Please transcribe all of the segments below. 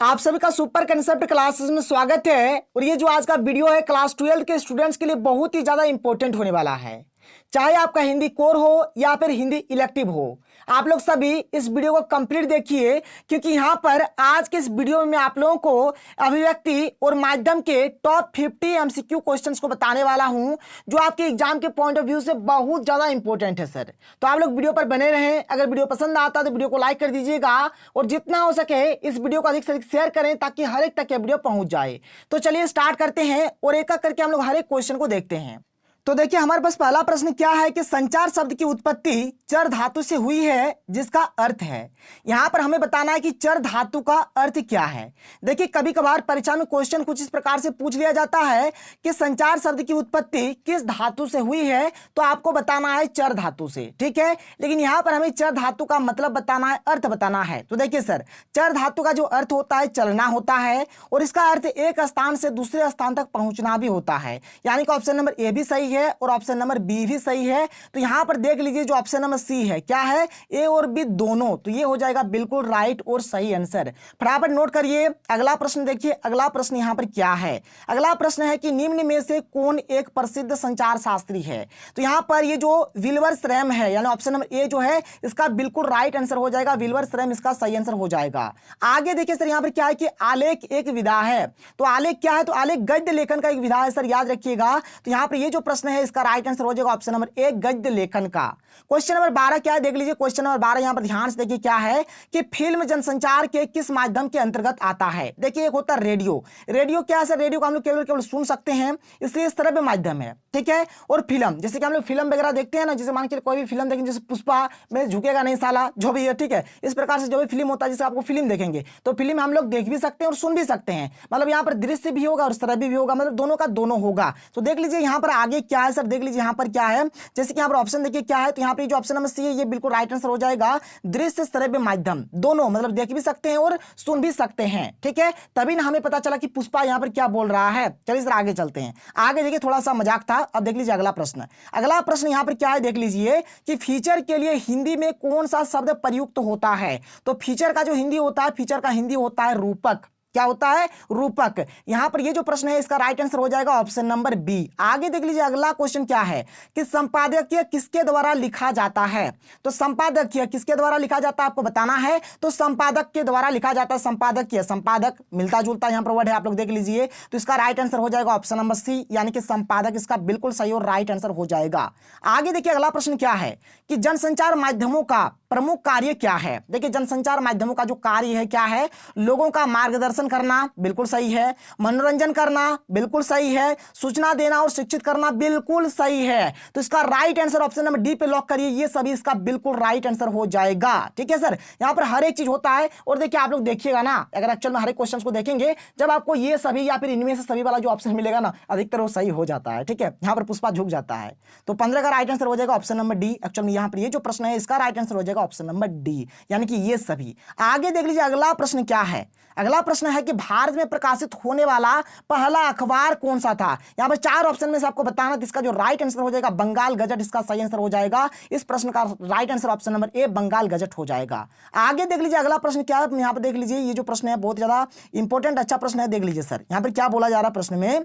आप सभी का सुपर कंसेप्ट क्लासेस में स्वागत है। और ये जो आज का वीडियो है क्लास 12 के स्टूडेंट्स के लिए बहुत ही ज्यादा इंपॉर्टेंट होने वाला है। चाहे आपका हिंदी कोर हो या फिर हिंदी इलेक्टिव हो, आप लोग सभी इस वीडियो को कंप्लीट देखिए, क्योंकि यहां पर आज के इस वीडियो में मैं आप लोगों को अभिव्यक्ति और माध्यम के टॉप 50 एमसीक्यू क्वेश्चंस को बताने वाला हूं, जो आपके एग्जाम के पॉइंट ऑफ व्यू से बहुत ज्यादा इंपॉर्टेंट है सर। तो आप लोग वीडियो पर बने रहें। अगर वीडियो पसंद आता है तो वीडियो को लाइक कर दीजिएगा और जितना हो सके इस वीडियो को अधिक से अधिक शेयर करें ताकि हर एक तक ये वीडियो पहुंच जाए। तो चलिए स्टार्ट करते हैं और एक एक करके हम लोग हर एक क्वेश्चन को देखते हैं। तो देखिए हमारे पास पहला प्रश्न क्या है कि संचार शब्द की उत्पत्ति चर धातु से हुई है, जिसका अर्थ है। यहां पर हमें बताना है कि चर धातु का अर्थ क्या है। देखिए कभी कभार परीक्षा में क्वेश्चन कुछ इस प्रकार से पूछ लिया जाता है कि संचार शब्द की उत्पत्ति किस धातु से हुई है, तो आपको बताना है चर धातु से, ठीक है। लेकिन यहां पर हमें चर धातु का मतलब बताना है, अर्थ बताना है। तो देखिए सर, चर धातु का जो अर्थ होता है चलना होता है, और इसका अर्थ एक स्थान से दूसरे स्थान तक पहुंचना भी होता है। यानी कि ऑप्शन नंबर ए भी सही है और ऑप्शन नंबर बी भी सही है। तो यहां पर देख लीजिए जो ऑप्शन नंबर सी है, क्या है, ए और बी दोनों, तो ये हो जाएगा बिल्कुल राइट और सही आंसर। फटाफट नोट करिए। अगला प्रश्न देखिए, अगला प्रश्न यहां पर क्या है। अगला प्रश्न है कि निम्न में से कौन एक प्रसिद्ध संचार शास्त्री है। तो यहां पर ये जो विल्बर श्रैम है, यानी ऑप्शन नंबर ए जो है इसका बिल्कुल राइट आंसर हो जाएगा। विल्बर श्रैम इसका सही आंसर हो जाएगा। आगे देखिए सर, यहां पर क्या है कि आलेख एक विधा है। तो आलेख क्या है, तो आलेख गद्य लेखन का एक विधा है सर, याद रखिएगा। तो यहां पर ये जो प्रश्न है इसका राइट आंसर हो जाएगा ऑप्शन नंबर ए, गद्य लेखन का। क्वेश्चन नंबर 12 क्या है, देख लीजिए। क्वेश्चन नंबर 12 यहां पर ध्यान से देखिए क्या है कि फिल्म जनसंचार के किस माध्यम के अंतर्गत आता है। देखिए एक होता है रेडियो। रेडियो क्या है सर, रेडियो को हम लोग केवल केवल सुन सकते हैं, इसलिए श्रव्य माध्यम है, ठीक है। और फिल्म, जैसे कि हम लोग फिल्म वगैरह देखते हैं ना, जैसे मान के कोई भी फिल्म देखेंगे, जैसे पुष्पा में झुकेगा नहीं साला, जो भी है, ठीक है। इस प्रकार से जो भी फिल्म होता है, जैसे आपको फिल्म देखेंगे तो फिल्म हम लोग देख भी सकते हैं और सुन भी सकते हैं। मतलब यहाँ पर दृश्य भी होगा और श्रव्य भी होगा, मतलब दोनों का दोनों होगा। तो देख लीजिए यहाँ पर आगे क्या है सर, देख लीजिए यहाँ पर क्या है। जैसे कि यहाँ पर ऑप्शन देखिए क्या है, तो यहाँ पर जो ऑप्शन नंबर सी है ये बिल्कुल राइट आंसर हो जाएगा। दृश्य श्रव्य माध्यम दोनों, मतलब देख भी सकते हैं और सुन भी सकते हैं, ठीक है। तभी ना हमें पता चला कि पुष्पा यहाँ पर क्या बोल रहा है। चलिए सर आगे चलते हैं। आगे देखिए थोड़ा सा मजाक था। अब देख लीजिए अगला प्रश्न। अगला प्रश्न यहाँ पर क्या है, देख लीजिए कि फीचर के लिए हिंदी में कौन सा शब्द प्रयुक्त होता है। तो फीचर का जो हिंदी होता है, फीचर का हिंदी होता है रूपक। क्या होता है, रूपक। यहां पर ये जो प्रश्न है इसका राइट आंसर हो जाएगा ऑप्शन नंबर बी। आगे देख लीजिए अगला क्वेश्चन क्या है कि संपादकीय किसके द्वारा लिखा जाता है। तो संपादकीय किसके द्वारा लिखा जाता है आपको बताना है। तो संपादक के द्वारा लिखा जाता है। संपादकीय, संपादक मिलता जुलता यहां पर वर्ड है, आप लोग देख लीजिए। तो इसका राइट आंसर हो जाएगा ऑप्शन नंबर सी, यानी कि संपादक इसका बिल्कुल सही और राइट आंसर हो जाएगा। आगे देखिए अगला प्रश्न क्या है कि जनसंचार माध्यमों का प्रमुख कार्य क्या है। देखिए जनसंचार माध्यमों का जो कार्य है क्या है, लोगों का मार्गदर्शन करना, बिल्कुल सही है। मनोरंजन करना, बिल्कुल सही है। सूचना देना और शिक्षित करना, बिल्कुल सही है। तो इसका right answer option number D पे लॉक करिए। ये सभी इसका बिल्कुल राइट आंसर हो जाएगा, ठीक है सर। यहां पर हर एक चीज होता है। और देखिए आप लोग देखिएगा ना, अगर एक्चुअल में हर एक क्वेश्चन को देखेंगे, जब आपको ये सभी या फिर इनमें से सभी वाला जो ऑप्शन मिलेगा ना, अधिकतर वो सही हो जाता है, ठीक है। यहां पर पुष्पा झुक जाता है। तो 15 का राइट आंसर हो जाएगा ऑप्शन नंबर डी। एक्चुअल में यहां पर ये जो प्रश्न है इसका राइट आंसर हो जाएगा ऑप्शन नंबर डी, यानी कि ये सभी। आगे देख लीजिए अगला प्रश्न क्या है। अगला प्रश्न है कि भारत में प्रकाशित होने वाला पहला अखबार कौन सा था। यहां पर 4 ऑप्शन में से आपको बताना है, इसका जो राइट आंसर हो जाएगा बंगाल गजट, इसका सही आंसर हो जाएगा। इस प्रश्न का right answer option number A, Bengal gazette हो जाएगा। आगे देख लीजिए अगला प्रश्न क्या है। यहां पर देख लीजिए ये जो प्रश्न है बहुत ज्यादा इंपॉर्टेंट अच्छा प्रश्न है। देख लीजिए सर, यहां पर क्या बोला जा रहा है प्रश्न में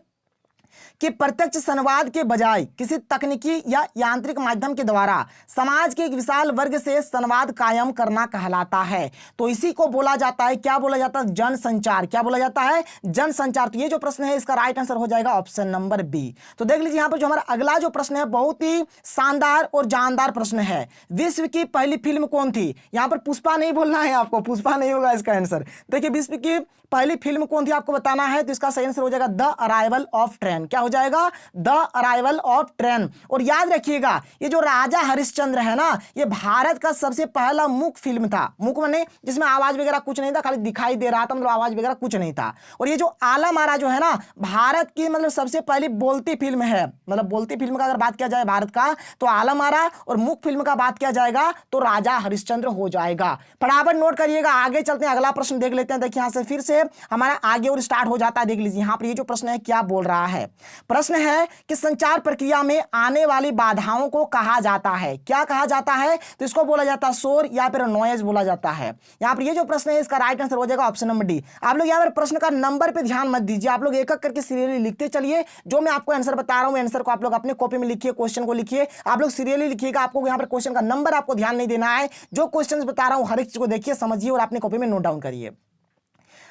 कि प्रत्यक्ष संवाद के बजाय किसी तकनीकी या यांत्रिक माध्यम के द्वारा समाज के एक विशाल वर्ग से संवाद कायम करना कहलाता है। तो इसी को बोला जाता है, क्या बोला जाता है, जनसंचार। क्या बोला जाता है, जनसंचार। तो ये जो प्रश्न है इसका राइट आंसर हो जाएगा ऑप्शन नंबर बी। तो देख लीजिए यहां पर जो हमारा अगला जो प्रश्न है बहुत ही शानदार और जानदार प्रश्न है। विश्व की पहली फिल्म कौन थी। यहां पर पुष्पा नहीं बोलना है आपको, पुष्पा नहीं होगा इसका आंसर। देखिए विश्व की पहली फिल्म कौन थी आपको बताना है। तो इसका सही आंसर हो जाएगा द अराइवल ऑफ ट्रेन। क्या हो जाएगा, द अराइवल ऑफ ट्रेन। और याद रखिएगा ये जो राजा हरिश्चंद्र है ना, ये भारत का सबसे पहला मूक फिल्म था। मूक माने जिसमें आवाज वगैरह कुछ नहीं था, खाली दिखाई दे रहा था, मतलब आवाज वगैरह कुछ नहीं था। और ये जो आला मारा जो है ना, भारत की मतलब सबसे पहली बोलती फिल्म है। मतलब बोलती फिल्म का अगर बात किया जाए भारत का तो आला मारा, और मूक फिल्म का बात किया जाएगा तो राजा हरिश्चंद्र हो जाएगा। फटाफट नोट करिएगा। आगे चलते हैं, अगला प्रश्न देख लेते हैं। देखिए यहां से फिर से हमारा आगे और स्टार्ट हो जाता है। देख लीजिए यहां पर ये जो प्रश्न है क्या बोल रहा है। प्रश्न है कि संचार प्रक्रिया में आने वाली बाधाओं को कहा जाता है, क्या कहा जाता है? तो इसको बोला जाता है शोर या फिर नॉइज बोला जाता है। यहां पर ये जो प्रश्न है इसका राइट आंसर हो जाएगा ऑप्शन नंबर डी। आप लोग यहां पर प्रश्न का नंबर पे ध्यान मत दीजिए, आप लोग एक एक करके सीरियली लिखते चलिए। जो मैं आपको आंसर बता रहा हूं आंसर को आप लोग अपने कॉपी में लिखिए, क्वेश्चन को लिखिए, आप लोग सीरियली लिखिएगा। आपको यहां पर क्वेश्चन का नंबर आपको ध्यान नहीं देना है, जो क्वेश्चन बता रहा हूं हर एक चीज को देखिए, समझिए और अपने कॉपी में नोट डाउन करिए।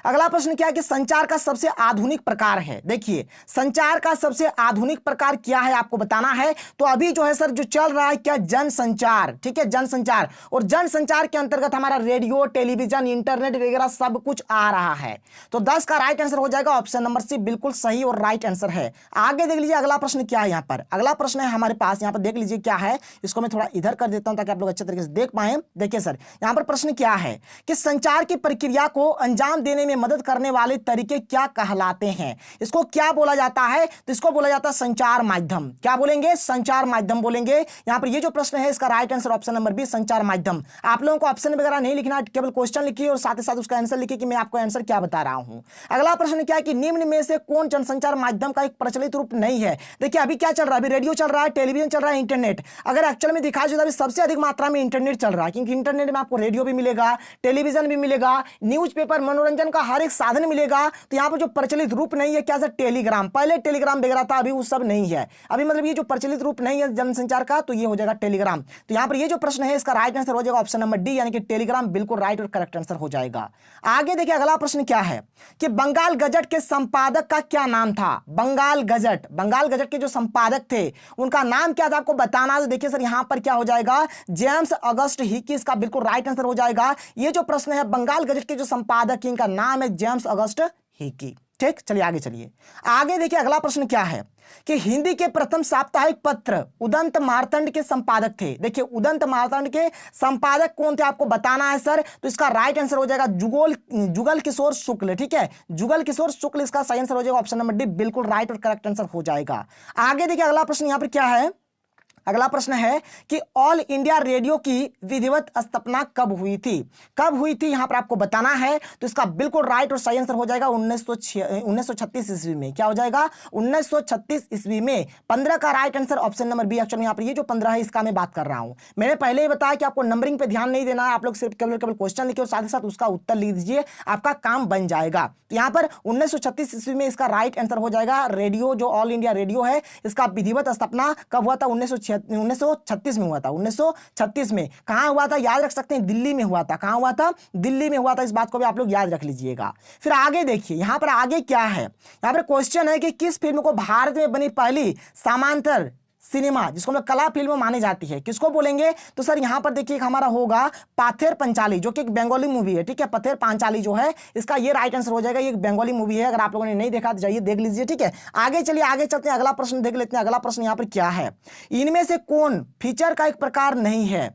अगला प्रश्न क्या है कि संचार का सबसे आधुनिक प्रकार है। देखिए संचार का सबसे आधुनिक प्रकार क्या है आपको बताना है। तो अभी जो है सर जो चल रहा है क्या, जनसंचार, ठीक है, जनसंचार। और जनसंचार के अंतर्गत हमारा रेडियो, टेलीविजन, इंटरनेट वगैरह सब कुछ आ रहा है। तो 10 का राइट आंसर हो जाएगा ऑप्शन नंबर सी, बिल्कुल सही और राइट आंसर है। आगे देख लीजिए अगला प्रश्न क्या है। यहाँ पर अगला प्रश्न है हमारे पास, यहाँ पर देख लीजिए क्या है। इसको मैं थोड़ा इधर कर देता हूं ताकि आप लोग अच्छे तरीके से देख पाए। देखिए सर यहाँ पर प्रश्न क्या है कि संचार की प्रक्रिया को अंजाम देने में मदद करने वाले तरीके क्या कहलाते हैं। इसको क्या बोला जाता है? तो इसको बोला जाता है संचार माध्यम। क्या बोलेंगे? संचार माध्यम बोलेंगे। यहां पर ये जो प्रश्न है इसका right answer option number B, संचार माध्यम। आप लोगों को ऑप्शन वगैरह नहीं लिखना, केवल क्वेश्चन लिखिए और साथ ही साथ उसका आंसर लिखिए कि मैं आपको आंसर क्या बता रहा हूं। अगला प्रश्न क्या है कि निम्न में से कौन जनसंचार माध्यम का एक प्रचलित रूप नहीं है। देखिए अभी क्या चल रहा है, अभी रेडियो चल रहा है, टेलीविजन चल रहा है, इंटरनेट। अगर एक्चुअल में दिखा जाए तो सबसे अधिक मात्रा में इंटरनेट चल रहा है, क्योंकि इंटरनेट में आपको रेडियो भी मिलेगा, टेलीविजन भी मिलेगा, न्यूज़पेपर, मनोरंजन का हर एक साधन मिलेगा। तो यहाँ पर जो प्रचलित रूप नहीं है क्या सर, टेलीग्राम। पहले टेलीग्राम वगैरह था, अभी वो सब नहीं है। अभी मतलब ये जो प्रचलित रूप नहीं है जनसंचार का, तो ये हो जाएगा टेलीग्राम। तो यहाँ पर ये जो प्रश्न है इसका राइट आंसर हो जाएगा ऑप्शन नंबर डी, यानी कि टेलीग्राम बिल्कुल राइट और करेक्ट आंसर हो जाएगा। आगे देखिए अगला प्रश्न क्या है कि बंगाल गजट के संपादक का क्या नाम था। बंगाल गजट के जो संपादक थे उनका नाम क्या था आपको बताना है। तो देखिए सर यहाँ पर क्या हो जाएगा, जेम्स अगस्ट हिकी, इसका बिल्कुल राइट आंसर हो जाएगा। ये जो प्रश्न है बंगाल गजट के जो संपादक है इनका नाम है जेम्स अगस्ट हिकी। ठीक, चलिए आगे चलिए। आगे देखिए अगला प्रश्न क्या है कि हिंदी के प्रथम साप्ताहिक पत्र उदंत मार्तंड के संपादक थे। देखिए उदंत मार्तंड के संपादक कौन थे आपको बताना है सर। तो इसका राइट आंसर हो जाएगा जुगल किशोर शुक्ल। ठीक है, जुगल किशोर शुक्ल इसका सही आंसर हो जाएगा ऑप्शन नंबर डी, बिल्कुल राइट और करेक्ट आंसर हो जाएगा। आगे देखिए अगला प्रश्न यहां पर क्या है। अगला प्रश्न है कि ऑल इंडिया रेडियो की विधिवत स्थापना कब हुई थी। कब हुई थी यहां पर आपको बताना है। तो इसका बिल्कुल राइट और सही आंसर हो जाएगा 1936 ईस्वी में। क्या हो जाएगा, 1936 ईस्वी में। 15 का right answer option number B. Actually यहां पर ये जो 15 है इसका मैं बात कर रहा हूं। मैंने पहले ही बताया कि आपको नंबरिंग पे ध्यान नहीं देना है, आप लोग सिर्फ केवल क्वेश्चन लिखिए और साथ ही साथ उसका उत्तर लिख दीजिए, आपका काम बन जाएगा। तो यहां पर 1936 ईस्वी में इसका राइट आंसर हो जाएगा। रेडियो जो ऑल इंडिया रेडियो है इसका विधिवत स्थापना कब हुआ था, 1936 में हुआ था। 1936 में कहां हुआ था याद रख सकते हैं, दिल्ली में हुआ था। कहां हुआ था, दिल्ली में हुआ था। इस बात को भी आप लोग याद रख लीजिएगा। फिर आगे देखिए यहां पर आगे क्या है। यहां पर क्वेश्चन है कि किस फिल्म को भारत में बनी पहली समांतर सिनेमा, जिसको हम कला फिल्म मानी जाती है, किसको बोलेंगे। तो सर यहां पर देखिए हमारा होगा पाथेर पंचाली, जो कि एक बंगाली मूवी है। ठीक है, पथेर पांचाली जो है इसका ये राइट आंसर हो जाएगा। ये एक बंगाली मूवी है, अगर आप लोगों ने नहीं देखा तो जाइए देख लीजिए। ठीक है, आगे चलिए, आगे चलते हैं, अगला प्रश्न देख लेते हैं। अगला प्रश्न यहां पर क्या है, इनमें से कौन फीचर का एक प्रकार नहीं है।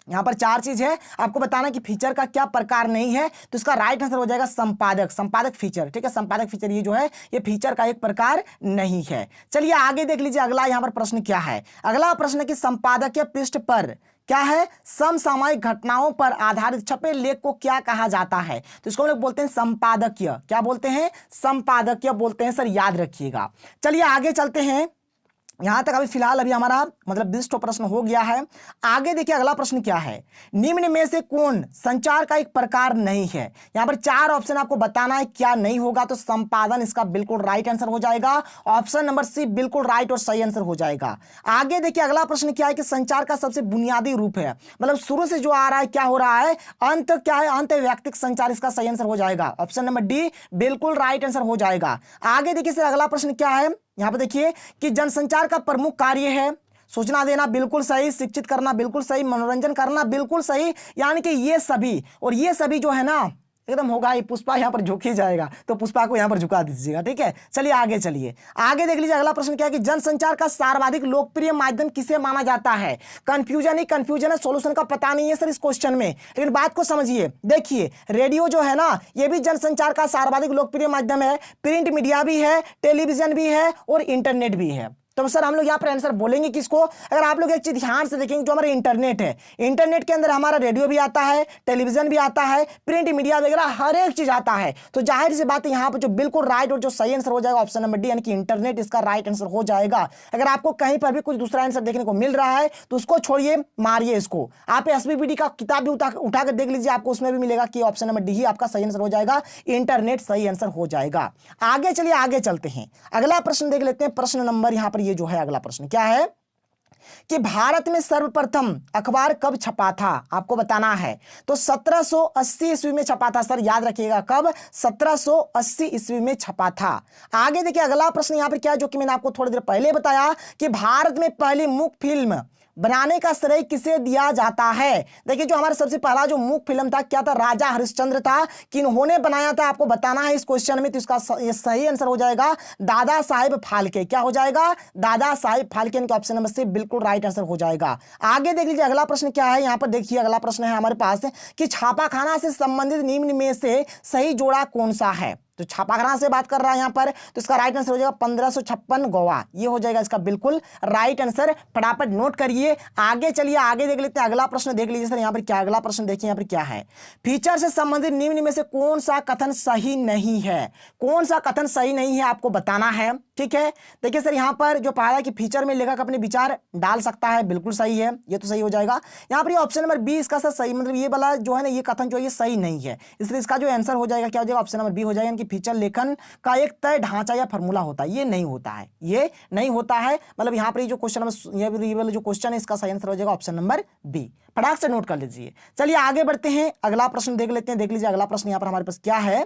यहां पर 4 चीज है, आपको बताना कि फीचर का क्या प्रकार नहीं है। तो इसका राइट आंसर हो जाएगा संपादक फीचर। ठीक है, संपादक फीचर ये जो है ये फीचर का एक प्रकार नहीं है। चलिए आगे देख लीजिए अगला यहां पर प्रश्न क्या है। अगला प्रश्न की संपादकीय पृष्ठ पर क्या है, समसामयिक घटनाओं पर आधारित छपे लेख को क्या कहा जाता है। तो इसको हम लोग बोलते हैं संपादकीय। क्या बोलते हैं, संपादकीय बोलते हैं सर, याद रखिएगा। चलिए आगे चलते हैं। यहां तक अभी फिलहाल अभी हमारा मतलब 20 प्रश्न हो गया है। आगे देखिए अगला प्रश्न क्या है, निम्न में से कौन संचार का एक प्रकार नहीं है। यहां पर 4 ऑप्शन आपको बताना है क्या नहीं होगा। तो संपादन इसका बिल्कुल राइट आंसर हो जाएगा, ऑप्शन नंबर सी बिल्कुल राइट और सही आंसर हो जाएगा। आगे देखिए अगला प्रश्न क्या है कि संचार का सबसे बुनियादी रूप है, मतलब शुरू से जो आ रहा है क्या हो रहा है, अंत क्या है, अंत व्यक्तिक संचार, इसका सही आंसर हो जाएगा ऑप्शन नंबर डी, बिल्कुल राइट आंसर हो जाएगा। आगे देखिए सर अगला प्रश्न क्या है, यहां पर देखिए कि जनसंचार का प्रमुख कार्य है सूचना देना, बिल्कुल सही, शिक्षित करना बिल्कुल सही, मनोरंजन करना बिल्कुल सही, यानी कि ये सभी और ये सभी जो है ना एकदम होगा। ये पुष्पा यहां पर झुक ही जाएगा, तो पुष्पा को यहां पर झुका दीजिएगा। ठीक है, चलिए आगे चलिए, आगे देख लीजिए अगला प्रश्न क्या है कि जनसंचार का सर्वाधिक लोकप्रिय माध्यम किसे माना जाता है। कंफ्यूजन ही कंफ्यूजन है, सॉल्यूशन का पता नहीं है सर इस क्वेश्चन में, लेकिन बात को समझिए। देखिए रेडियो जो है ना ये भी जनसंचार का सर्वाधिक लोकप्रिय माध्यम है, प्रिंट मीडिया भी है, टेलीविजन भी है और इंटरनेट भी है। तो सर हम लोग यहाँ पर आंसर बोलेंगे किसको? अगर आप लोग एक चीज ध्यान से देखेंगे, जो हमारा इंटरनेट है, इंटरनेट के अंदर हमारा रेडियो भी आता है, टेलीविजन भी आता है, प्रिंट मीडिया वगैरह हर एक चीज आता है। तो जाहिर सी बात है यहाँ पर जो बिल्कुल राइट और जो सही आंसर हो जाएगा ऑप्शन नंबर डी, यानी कि इंटरनेट इसका राइट आंसर हो जाएगा। अगर आपको कहीं पर भी कुछ दूसरा आंसर देखने को मिल रहा है तो उसको छोड़िए, मारिए इसको। आप एसबीपीडी का किताब भी उठाकर देख लीजिए, आपको उसमें भी मिलेगा कि ऑप्शन नंबर डी ही आपका सही आंसर हो जाएगा, इंटरनेट सही आंसर हो जाएगा। आगे चलिए, आगे चलते हैं, अगला प्रश्न देख लेते हैं। प्रश्न नंबर यहां पर ये जो है अगला प्रश्न क्या है कि भारत में सर्वप्रथम अखबार कब छपा था? आपको बताना है। तो 1780 ईस्वी में छपा था सर, याद रखिएगा, कब? 1780 ईस्वी में छपा था। आगे देखिए अगला प्रश्न यहां पर क्या है, जो कि मैंने आपको थोड़ी देर पहले बताया कि भारत में पहली मूक फिल्म बनाने का श्रेय किसे दिया जाता है? देखिए जो हमारा सबसे पहला जो मूक फिल्म था क्या था? राजा हरिश्चंद्र था। किन्होंने बनाया था आपको बताना है इस क्वेश्चन में। तो इसका ये सही आंसर हो जाएगा दादा साहेब फाल्के। क्या हो जाएगा? दादा साहेब फाल्के, इनका ऑप्शन नंबर सी बिल्कुल राइट आंसर हो जाएगा। आगे देख लीजिए अगला प्रश्न क्या है। यहां पर देखिए अगला प्रश्न है हमारे पास कि छापाखाना से संबंधित निम्न में से सही जोड़ा कौन सा है? तो छापाखाना से बात कर रहा है यहां पर, तो इसका राइट आंसर हो जाएगा 1556 गोवा। ये हो जाएगा इसका बिल्कुल राइट आंसर। फटाफट नोट करिए। आगे चलिए, आगे देख लेते हैं अगला प्रश्न। देख लीजिए सर यहां पर क्या अगला प्रश्न देखिए यहां पर क्या है। फीचर से संबंधित निम्न में से कौन सा कथन सही नहीं है? कौन सा कथन सही नहीं है आपको बताना है, ठीक है। देखिए सर यहां पर जो पाया कि फीचर में लेखक अपने विचार डाल सकता है, बिल्कुल सही है, ये तो सही हो जाएगा। यहां पर ये ऑप्शन नंबर बी इसका सर सही, मतलब ये वाला जो है ना, ये कथन जो है ये सही नहीं है, इसलिए इसका जो आंसर हो जाएगा क्या हो जाएगा? ऑप्शन नंबर बी हो जाएगा। कि फीचर लेखन का एक तय ढांचा या फॉर्मूला होता है, ये नहीं होता है, ये नहीं होता है। मतलब यहाँ पर ये जो क्वेश्चन नंबर, ये वाला जो क्वेश्चन है इसका सही आंसर हो जाएगा ऑप्शन नंबर बी। फटाक से नोट कर लीजिए। चलिए आगे बढ़ते हैं, अगला प्रश्न देख लेते हैं। देख लीजिए अगला प्रश्न यहाँ पर हमारे पास क्या है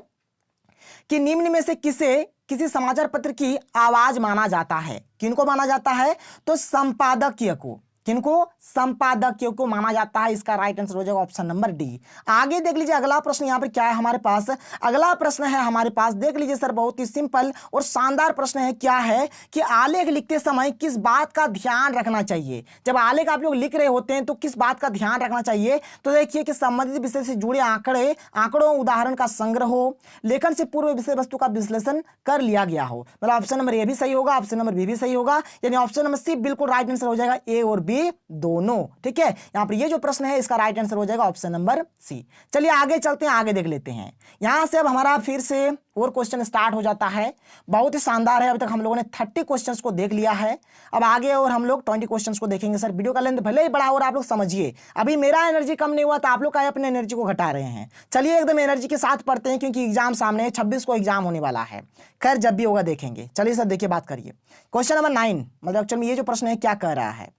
कि निम्न में से किसी समाचार पत्र की आवाज माना जाता है? किनको माना जाता है? तो संपादकीय को। किनको? संपादकीय को माना जाता है। इसका राइट आंसर हो जाएगा ऑप्शन नंबर डी। आगे देख लीजिए अगला प्रश्न यहाँ पर क्या है हमारे पास। अगला प्रश्न है हमारे पास, देख लीजिए सर, बहुत ही सिंपल और शानदार प्रश्न है। क्या है कि आलेख लिखते समय किस बात का ध्यान रखना चाहिए? जब आलेख आप लोग लिख रहे होते हैं तो किस बात का ध्यान रखना चाहिए? तो देखिए कि संबंधित विषय से जुड़े आंकड़ों उदाहरण का संग्रह हो, लेखन से पूर्व विषय वस्तु का विश्लेषण कर लिया गया हो। मतलब ऑप्शन नंबर ए भी सही होगा, ऑप्शन नंबर बी भी सही होगा, यानी ऑप्शन नंबर सी बिल्कुल राइट आंसर हो जाएगा, ए और बी दोनों, ठीक है। यहां पर ये जो प्रश्न है इसका राइट आंसर हो जाएगा ऑप्शन नंबर सी। चलिए आगे चलते हैं, आगे देख लेते हैं। यहां से अब हमारा फिर से और क्वेश्चन स्टार्ट हो जाता है। बहुत ही शानदार है। अभी तक हम लोगों ने 30 क्वेश्चंस को देख लिया है, अब आगे और हम लोग 20 क्वेश्चंस को देखेंगे। सर वीडियो का लेंथ भले ही बड़ा हो और आप लोग समझिए, अभी मेरा एनर्जी कम नहीं हुआ तो आप लोग का अपने एनर्जी को घटा रहे हैं। चलिए एकदम एनर्जी के साथ पढ़ते हैं, क्योंकि एग्जाम सामने है, 26 को एग्जाम होने वाला है। खैर जब भी होगा देखेंगे। चलिए सर देखिए, बात करिए क्वेश्चन नंबर 9। मतलब एक्चुअली ये जो प्रश्न है क्या कह रहा है,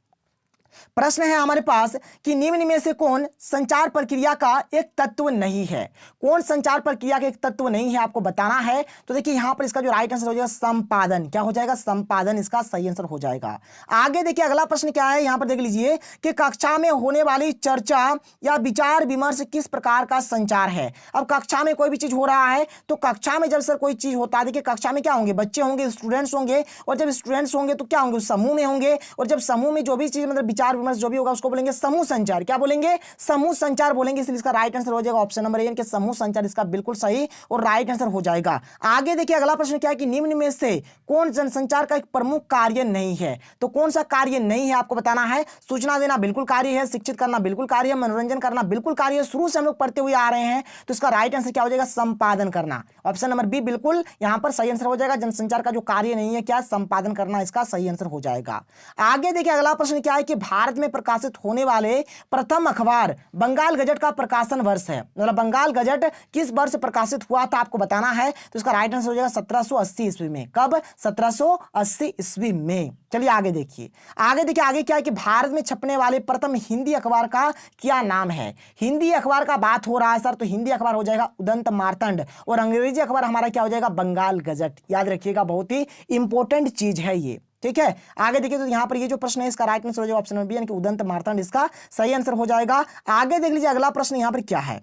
प्रश्न है हमारे पास कि निम्न में से कौन संचार प्रक्रिया का एक तत्व नहीं है? कौन संचार प्रक्रिया का एक तत्व नहीं है आपको बताना है। तो देखिए यहां पर इसका जो राइट आंसर हो जाएगा संपादन। क्या हो जाएगा? संपादन, इसका सही आंसर हो जाएगा। आगे देखिए अगला प्रश्न क्या है, यहां पर देख लीजिए कि कक्षा में होने वाली चर्चा या विचार विमर्श किस प्रकार का संचार है? अब कक्षा में कोई भी चीज हो रहा है तो कक्षा में जब सर कोई चीज होता है, देखिए कक्षा में क्या होंगे? बच्चे होंगे, स्टूडेंट्स होंगे, और जब स्टूडेंट्स होंगे तो क्या होंगे? समूह में होंगे, और जब समूह में जो भी चीज मतलब विचार विमर्श जो भी होगा उसको बोलेंगे समूह संचार। क्या बोलेंगे? समूह संचार बोलेंगे, इसलिए इसका राइट आंसर हो जाएगा ऑप्शन नंबर ए, समूह संचार इसका बिल्कुल सही और राइट आंसर हो जाएगा। आगे देखिए अगला प्रश्न क्या है कि निम्न में से कौन जनसंचार का एक प्रमुख कार्य नहीं है? तो कौन सा कार्य नहीं है आपको बताना है। सूचना देना बिल्कुल कार्य है, शिक्षित करना बिल्कुल कार्य है, मनोरंजन करना बिल्कुल कार्य है, शुरू से हम लोग पढ़ते हुए आ रहे हैं, तो इसका राइट आंसर क्या हो जाएगा? संपादन करना। ऑप्शन नंबर बी बिल्कुल यहां पर सही आंसर हो जाएगा। जनसंचार का जो कार्य नहीं है क्या? संपादन करना, इसका सही आंसर हो जाएगा। आगे देखिए अगला प्रश्न क्या है कि भारत में प्रकाशित होने वाले प्रथम अखबार बंगाल गजट का प्रकाशन वर्ष है। मतलब बंगाल गजट किस वर्ष प्रकाशित हुआ था आपको बताना है। तो इसका राइट आंसर हो जाएगा 1780 ईस्वी में। कब? 1780 ईस्वी में। चलिए आगे देखिए, आगे देखिए आगे क्या है कि भारत में छपने वाले प्रथम हिंदी अखबार का क्या नाम है? हिंदी अखबार का बात हो रहा है सर, तो हिंदी अखबार हो जाएगा उदंत मार्तंड, और अंग्रेजी अखबार हमारा क्या हो जाएगा? बंगाल गजट। याद रखिएगा, बहुत ही इंपॉर्टेंट चीज है ये, ठीक है। आगे देखिए तो यहां पर ये जो प्रश्न है इसका राइट आंसर हो जाएगा ऑप्शन नंबर बी, यानी कि उदंत मार्तंड इसका सही आंसर हो जाएगा। आगे देख लीजिए अगला प्रश्न यहां पर क्या है।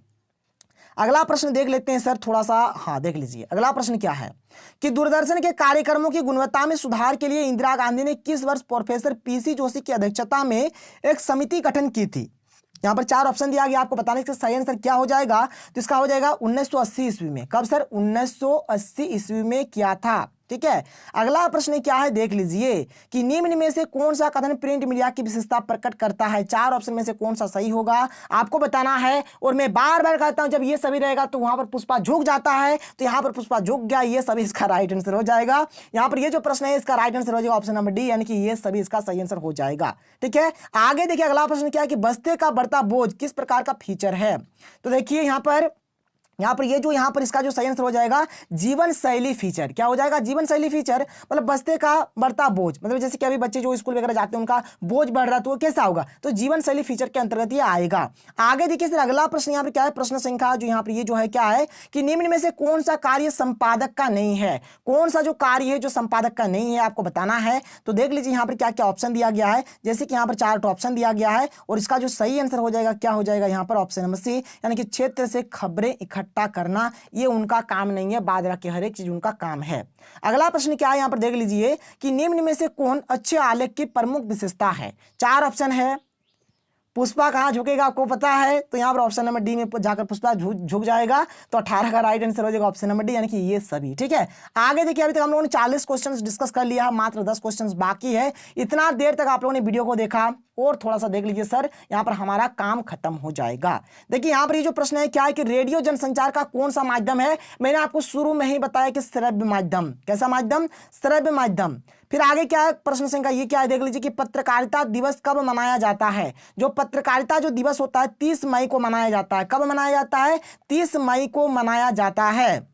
अगला प्रश्न देख लेते हैं सर थोड़ा सा, हाँ देख लीजिए अगला प्रश्न क्या है कि दूरदर्शन के कार्यक्रमों की गुणवत्ता में सुधार के लिए इंदिरा गांधी ने किस वर्ष प्रोफेसर पीसी जोशी की अध्यक्षता में एक समिति गठन की थी? यहां पर 4 ऑप्शन दिया गया, आपको बताने का सही आंसर क्या हो जाएगा। तो इसका हो जाएगा 1980 ईस्वी में। कब सर? 1980 ईस्वी में किया था। ठीक है। अगला प्रश्न क्या है देख लीजिए कि निम्न में से कौन सा कथन प्रिंट मीडिया की विशेषता प्रकट करता है। चार ऑप्शन में से कौन सा सही होगा आपको बताना है। और मैं बार बार कहता हूं जब ये सभी रहेगा तो वहां पर पुष्पा झुक जाता है, तो यहां पर पुष्पा झुक गया, ये सभी इसका राइट आंसर हो जाएगा। यहां पर ये जो प्रश्न है इसका राइट आंसर हो जाएगा ऑप्शन नंबर डी, यानी कि ये सभी इसका सही आंसर हो जाएगा। ठीक है, आगे देखिए अगला प्रश्न क्या है कि बस्ते का बढ़ता बोझ किस प्रकार का फीचर है। तो देखिए यहां पर ये जो यहाँ पर इसका जो सही आंसर हो जाएगा जीवन शैली फीचर। क्या हो जाएगा जीवन शैली फीचर, मतलब बस्ते का बढ़ता बोझ, मतलब जैसे कि अभी बच्चे जो स्कूल वगैरह जाते हैं उनका बोझ बढ़ रहा है तो वो कैसा होगा, तो जीवन शैली फीचर के अंतर्गत ये आएगा। आगे देखिए सर अगला प्रश्न यहाँ पर क्या है, प्रश्न संख्या जो यहाँ पर ये जो है क्या है कि निम्न में से कौन सा कार्य संपादक का नहीं है। कौन सा जो कार्य है जो संपादक का नहीं है आपको बताना है। तो देख लीजिए यहाँ पर क्या क्या ऑप्शन दिया गया है, जैसे कि यहाँ पर 4 ऑप्शन दिया गया है और इसका जो सही आंसर हो जाएगा क्या हो जाएगा यहाँ पर ऑप्शन नंबर सी, यानी कि क्षेत्र से खबरें इकट्ठा करना ये उनका काम नहीं है, बाजरा की हर एक चीज उनका काम है। अगला प्रश्न क्या है यहां पर देख लीजिए कि निम्न में से कौन अच्छे आलेख की प्रमुख विशेषता है। 4 ऑप्शन है। पुष्पा कहां झुकेगा आपको पता है, तो यहां पर ऑप्शन नंबर डी में जाकर पुष्पा झुक जाएगा, तो 18 का राइट आंसर हो जाएगा ऑप्शन नंबर डी, यानी कि ये सभी। ठीक है, आगे देखिए अभी तक हम लोगों ने 40 क्वेश्चंस डिस्कस कर लिया, मात्र 10 क्वेश्चंस बाकी है। इतना देर तक आप लोगों ने वीडियो को देखा और थोड़ा सा देख लीजिए सर, यहां पर हमारा काम खत्म हो जाएगा। देखिए यहां पर ये जो प्रश्न है क्या है कि रेडियो जनसंचार का कौन सा माध्यम है। मैंने आपको शुरू में ही बताया कि श्रव्य माध्यम। कैसा माध्यम, श्रव्य माध्यम। फिर आगे क्या है प्रश्न संख्या ये क्या है देख लीजिए कि पत्रकारिता दिवस कब मनाया जाता है। जो पत्रकारिता जो दिवस होता है 30 मई को मनाया जाता है। कब मनाया जाता है, 30 मई को मनाया जाता है।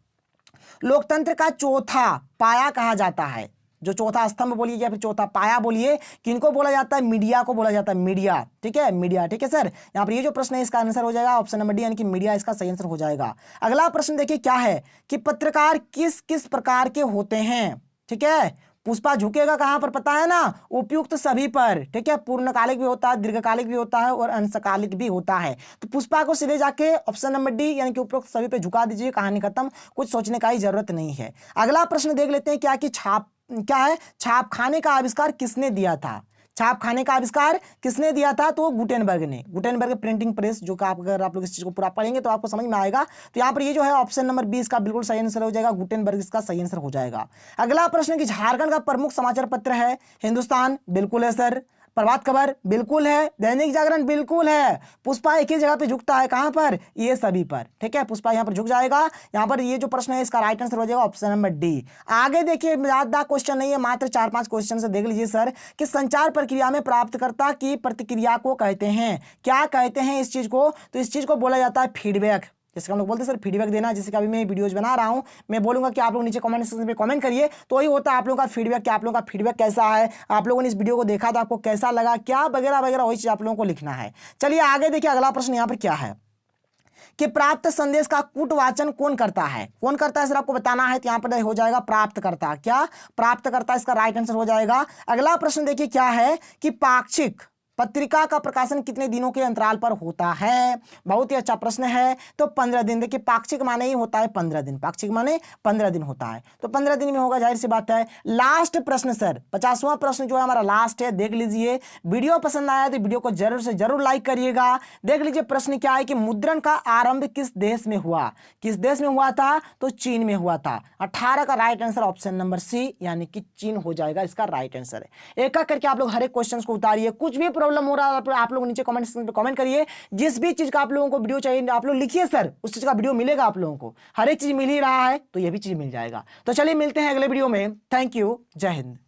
लोकतंत्र का चौथा पाया कहा जाता है। जो चौथा स्तंभ बोलिए या फिर चौथा पाया बोलिए, किनको बोला जाता है, मीडिया को बोला जाता है, मीडिया। ठीक है, मीडिया। ठीक है सर, यहाँ पर ये जो प्रश्न है इसका आंसर हो जाएगा ऑप्शन नंबर डी, यानी कि मीडिया इसका सही आंसर हो जाएगा। अगला प्रश्न देखिए क्या है कि पत्रकार किस किस प्रकार के होते हैं। ठीक है, पुष्पा झुकेगा कहां पर पता है ना, उपयुक्त सभी पर। ठीक है, पूर्णकालिक भी होता है, दीर्घकालिक भी होता है और अंशकालिक भी होता है। तो पुष्पा को सीधे जाके ऑप्शन नंबर डी यानी कि उपयुक्त सभी पे झुका दीजिए, कहानी खत्म, कुछ सोचने का ही जरूरत नहीं है। अगला प्रश्न देख लेते हैं क्या कि क्या है, छापखाने का आविष्कार किसने दिया था। छापखाने का आविष्कार किसने दिया था, तो गुटेनबर्ग ने। गुटेनबर्ग प्रिंटिंग प्रेस, जो कि अगर आप लोग इस चीज को पूरा पढ़ेंगे तो आपको समझ में आएगा। तो यहाँ पर ये जो है ऑप्शन नंबर 20 का बिल्कुल सही आंसर हो जाएगा, गुटेनबर्ग इसका सही आंसर हो जाएगा। अगला प्रश्न कि झारखंड का प्रमुख समाचार पत्र है हिंदुस्तान, बिल्कुल है सर। प्रभात खबर बिल्कुल है, दैनिक जागरण बिल्कुल है। पुष्पा एक ही जगह पे झुकता है, कहां पर, ये सभी पर। ठीक है, पुष्पा यहां पर झुक जाएगा। यहां पर ये जो प्रश्न है इसका राइट आंसर हो जाएगा ऑप्शन नंबर डी। आगे देखिए ज्यादा क्वेश्चन नहीं है, मात्र 4-5 क्वेश्चन से देख लीजिए सर कि संचार प्रक्रिया में प्राप्तकर्ता की प्रतिक्रिया को कहते हैं, क्या कहते हैं इस चीज को, तो इस चीज को बोला जाता है फीडबैक। जैसे हम लोग बोलते हैं सर फीडबैक देना, जैसे कि अभी मैं वीडियोज बना रहा हूं, मैं बोलूंगा कि आप लोग नीचे कमेंट सेक्शन में कमेंट करिए, तो ही होता है आप लोगों का फीडबैक कि आप लोगों का फीडबैक कैसा है, आप लोगों ने इस वीडियो को देखा तो आपको कैसा लगा, क्या वगैरह वगैरह वही चीज आप लोगों को लिखना है। चलिए आगे देखिए अगला प्रश्न यहाँ पर क्या है कि प्राप्त संदेश का कूटवाचन कौन करता है। कौन करता है सर आपको बताना है, तो यहाँ पर हो जाएगा प्राप्तकर्ता। क्या, प्राप्तकर्ता इसका राइट आंसर हो जाएगा। अगला प्रश्न देखिए क्या है कि पाक्षिक पत्रिका का प्रकाशन कितने दिनों के अंतराल पर होता है। बहुत ही अच्छा प्रश्न है। तो 15 दिन। देखिए पाक्षिक माने ही होता है 15 दिन, पाक्षिक माने 15 दिन होता है, तो 15 दिन में होगा, जाहिर सी बात है। लास्ट प्रश्न सर 50वां प्रश्न जो है हमारा लास्ट है, देख लीजिए। वीडियो पसंद आया तो वीडियो को जरूर से जरूर लाइक करिएगा। देख लीजिए प्रश्न क्या है कि मुद्रण का आरंभ किस देश में हुआ। किस देश में हुआ था, तो चीन में हुआ था। 18 का right answer option number C, यानी कि चीन हो जाएगा इसका राइट आंसर। एक एक करके आप लोग हर एक क्वेश्चन को उतारिए, कुछ भी प्रॉब्लम हो रहा है आप लोग नीचे कमेंट सेक्शन पे कमेंट करिए। जिस भी चीज का आप लोगों को वीडियो चाहिए आप लोग लिखिए सर, उस चीज का वीडियो मिलेगा आप लोगों को। हर एक चीज मिल ही रहा है तो ये भी चीज मिल जाएगा। तो चलिए मिलते हैं अगले वीडियो में। थैंक यू, जय हिंद।